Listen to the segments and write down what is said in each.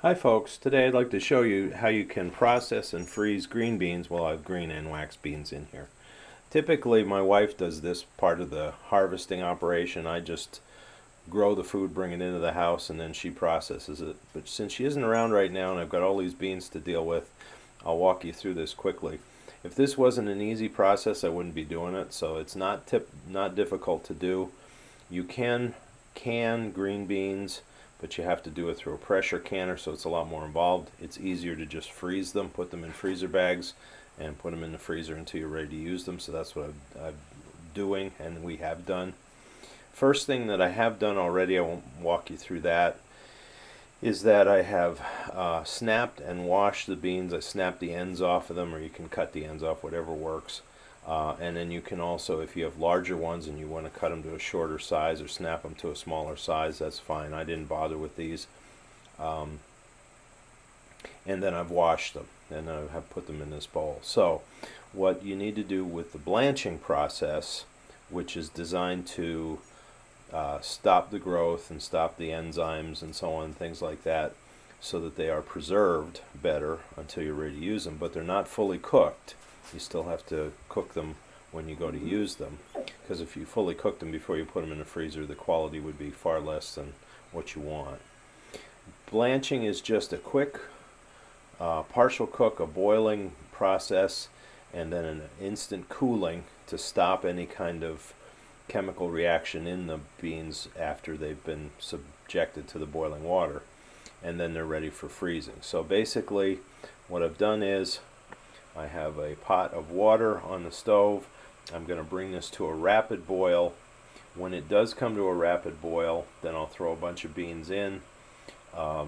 Hi folks, today I'd like to show you how you can process and freeze green beans. Well, I have green and wax beans in here. Typically my wife does this part of the harvesting operation. I just grow the food, bring it into the house, and then she processes it. But since she isn't around right now and I've got all these beans to deal with, I'll walk you through this quickly. If this wasn't an easy process, I wouldn't be doing it, so it's not difficult to do. You can green beans, but you have to do it through a pressure canner, so it's a lot more involved. It's easier to just freeze them, put them in freezer bags, and put them in the freezer until you're ready to use them. So that's what I'm doing, and we have done. First thing that I have done already, I won't walk you through that, is that I have snapped and washed the beans. I snapped the ends off of them, or you can cut the ends off, whatever works. And then you can also, if you have larger ones and you want to cut them to a shorter size or snap them to a smaller size, that's fine. I didn't bother with these. And then I've washed them and I have put them in this bowl. So what you need to do with the blanching process, which is designed to stop the growth and stop the enzymes and so on, things like that, so that they are preserved better until you're ready to use them, but they're not fully cooked. You still have to cook them when you go to use them, because if you fully cook them before you put them in the freezer, the quality would be far less than what you want. Blanching is just a quick partial cook, a boiling process, and then an instant cooling to stop any kind of chemical reaction in the beans after they've been subjected to the boiling water, and then they're ready for freezing. So basically what I've done is I have a pot of water on the stove. I'm going to bring this to a rapid boil. When it does come to a rapid boil, then I'll throw a bunch of beans in. I'll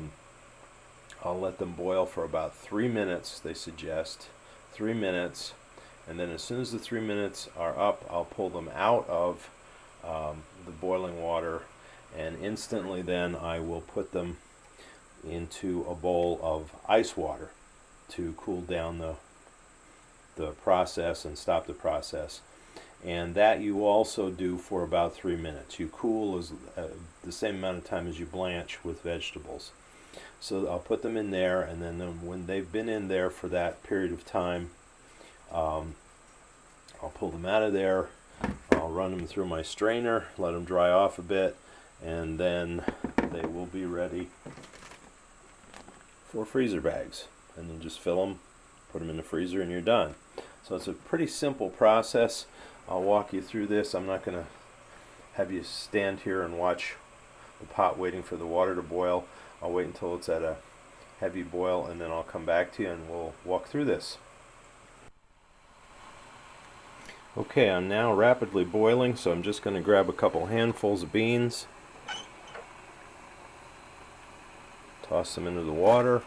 let them boil for about 3 minutes, they suggest. 3 minutes. And then as soon as the 3 minutes are up, I'll pull them out of the boiling water, and instantly then I will put them into a bowl of ice water to cool down the process and stop the process. And that you also do for about 3 minutes. You cool as the same amount of time as you blanch with vegetables. So I'll put them in there, and then when they've been in there for that period of time, I'll pull them out of there. I'll run them through my strainer, let them dry off a bit, and then they will be ready for freezer bags. And then just fill them, put them in the freezer, and you're done. So it's a pretty simple process. I'll walk you through this. I'm not going to have you stand here and watch the pot waiting for the water to boil. I'll wait until it's at a heavy boil, and then I'll come back to you and we'll walk through this. Okay, I'm now rapidly boiling, so I'm just going to grab a couple handfuls of beans, toss them into the water.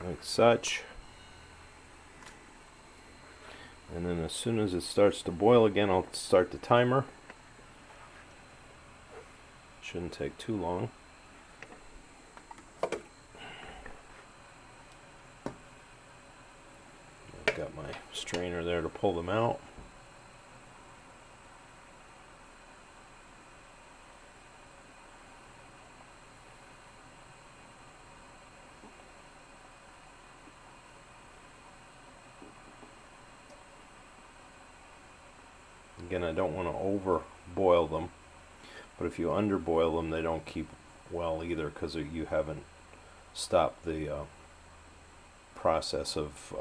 Like such. And then as soon as it starts to boil again, I'll start the timer. Shouldn't take too long. I've got my strainer there to pull them out. Again, I don't want to over boil them, but if you underboil them, they don't keep well either, because you haven't stopped the process of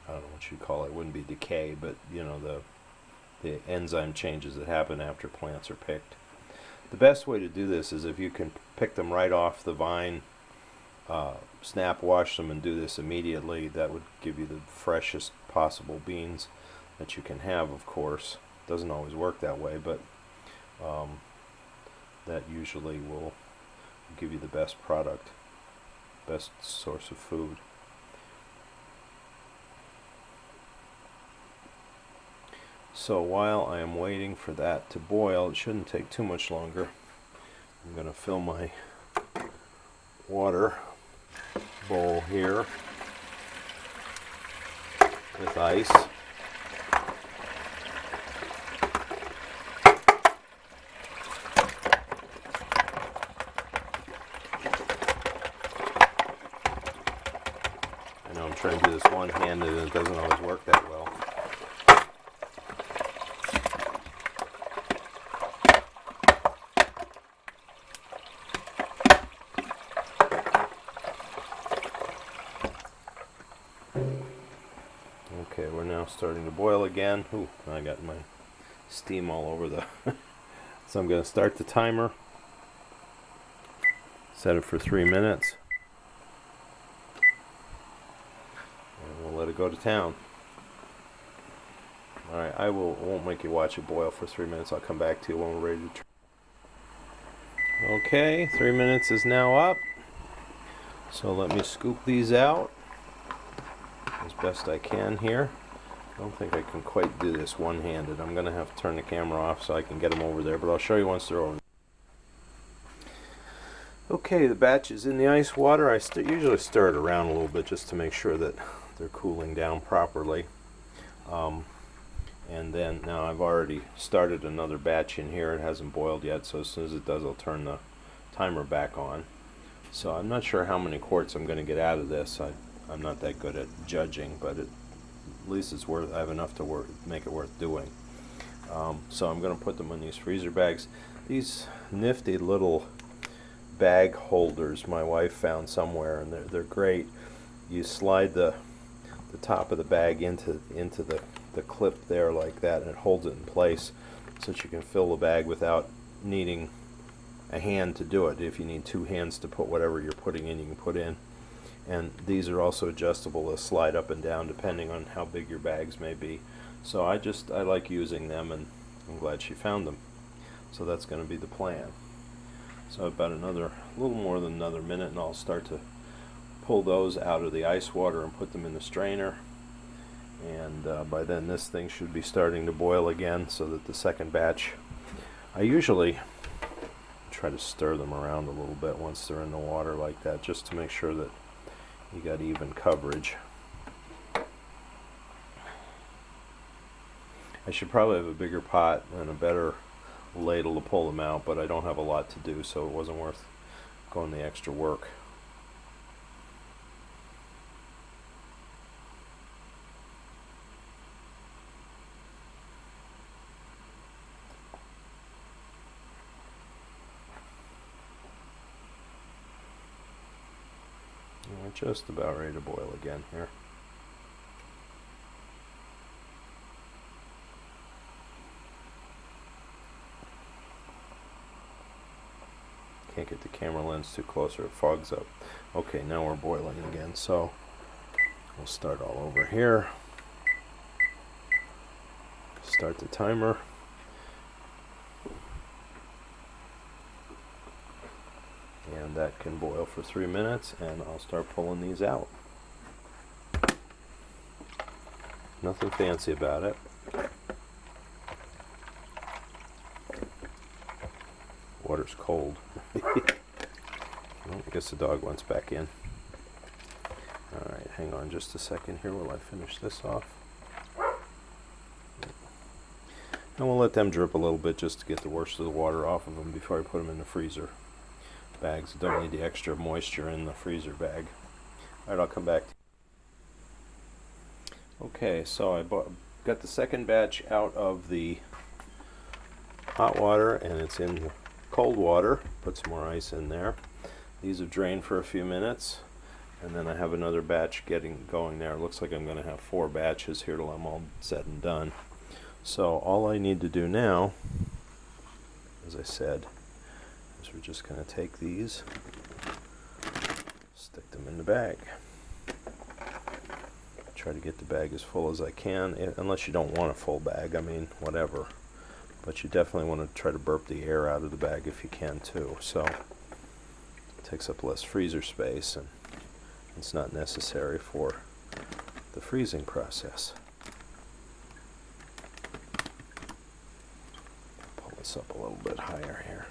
I don't know what you'd call it. It wouldn't be decay, but you know, the enzyme changes that happen after plants are picked. The best way to do this is if you can pick them right off the vine, snap wash them and do this immediately. That would give you the freshest possible beans that you can have, of course. Doesn't always work that way, but that usually will give you the best product, best source of food. So while I am waiting for that to boil, it shouldn't take too much longer. I'm going to fill my water bowl here with ice. try and do this one-handed, and it doesn't always work that well. Okay, we're now starting to boil again. Ooh, I got my steam all over the... So I'm going to start the timer. Set it for 3 minutes. And we'll let it go to town. Alright, won't make you watch it boil for 3 minutes. I'll come back to you when we're ready to try. Okay, 3 minutes is now up. So let me scoop these out as best I can here. I don't think I can quite do this one-handed. I'm going to have to turn the camera off so I can get them over there, but I'll show you once they're over there. Okay, the batch is in the ice water. I usually stir it around a little bit just to make sure that they're cooling down properly. And then now I've already started another batch in here. It hasn't boiled yet, so as soon as it does, I'll turn the timer back on. So I'm not sure how many quarts I'm going to get out of this. I'm not that good at judging, but at least it's worth. I have enough to make it worth doing. So I'm going to put them in these freezer bags. These nifty little bag holders my wife found somewhere, and they're great. You slide the top of the bag into the clip there like that, and it holds it in place so that you can fill the bag without needing a hand to do it. If you need two hands to put whatever you're putting in, you can put in. And these are also adjustable to slide up and down depending on how big your bags may be. So I like using them, and I'm glad she found them. So that's going to be the plan. So about a little more than another minute, and I'll start to pull those out of the ice water and put them in the strainer. And by then this thing should be starting to boil again, so that the second batch, I usually try to stir them around a little bit once they're in the water like that, just to make sure that you got even coverage. I should probably have a bigger pot and a better ladle to pull them out, but I don't have a lot to do, so it wasn't worth going the extra work. We're just about ready to boil again here. Can't get the camera lens too close or it fogs up. Okay, now we're boiling again, so we'll start all over here. Start the timer. And that can boil for 3 minutes, and I'll start pulling these out. Nothing fancy about it. Water's cold. Well, I guess the dog wants back in. Alright, hang on just a second here while I finish this off. And we'll let them drip a little bit just to get the worst of the water off of them before I put them in the freezer bags. Don't need the extra moisture in the freezer bag. Alright, I'll come back. Okay, so I got the second batch out of the hot water, and it's in the cold water. Put some more ice in there. These have drained for a few minutes, and then I have another batch getting going there. It looks like I'm going to have 4 batches here till I'm all said and done. So all I need to do now, as I said, is we're just going to take these, stick them in the bag. Try to get the bag as full as I can, unless you don't want a full bag, I mean, whatever. But you definitely want to try to burp the air out of the bag if you can too. So it takes up less freezer space, and it's not necessary for the freezing process. Pull this up a little bit higher here.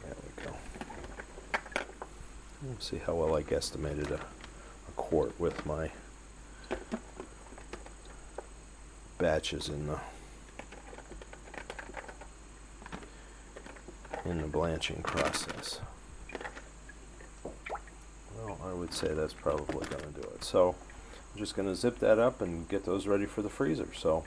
There we go. Let's see how well I guesstimated a quart with my batches in the blanching process. Well, I would say that's probably going to do it. So I'm just going to zip that up and get those ready for the freezer. So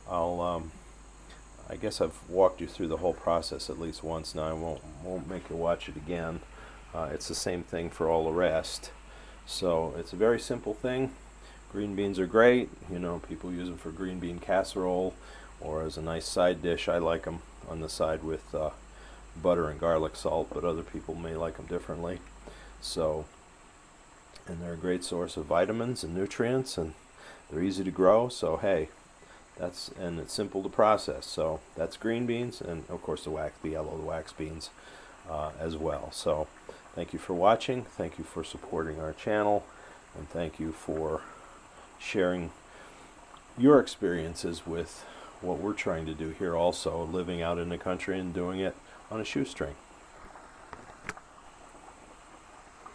I guess I've walked you through the whole process at least once now. I won't make you watch it again. It's the same thing for all the rest. So it's a very simple thing. Green beans are great. You know, people use them for green bean casserole or as a nice side dish. I like them on the side with butter and garlic salt, but other people may like them differently. So, and they're a great source of vitamins and nutrients, and they're easy to grow. So hey, and it's simple to process. So that's green beans, and of course the yellow wax beans as well. So thank you for watching. Thank you for supporting our channel, and thank you for sharing your experiences with what we're trying to do here, also living out in the country and doing it on a shoestring.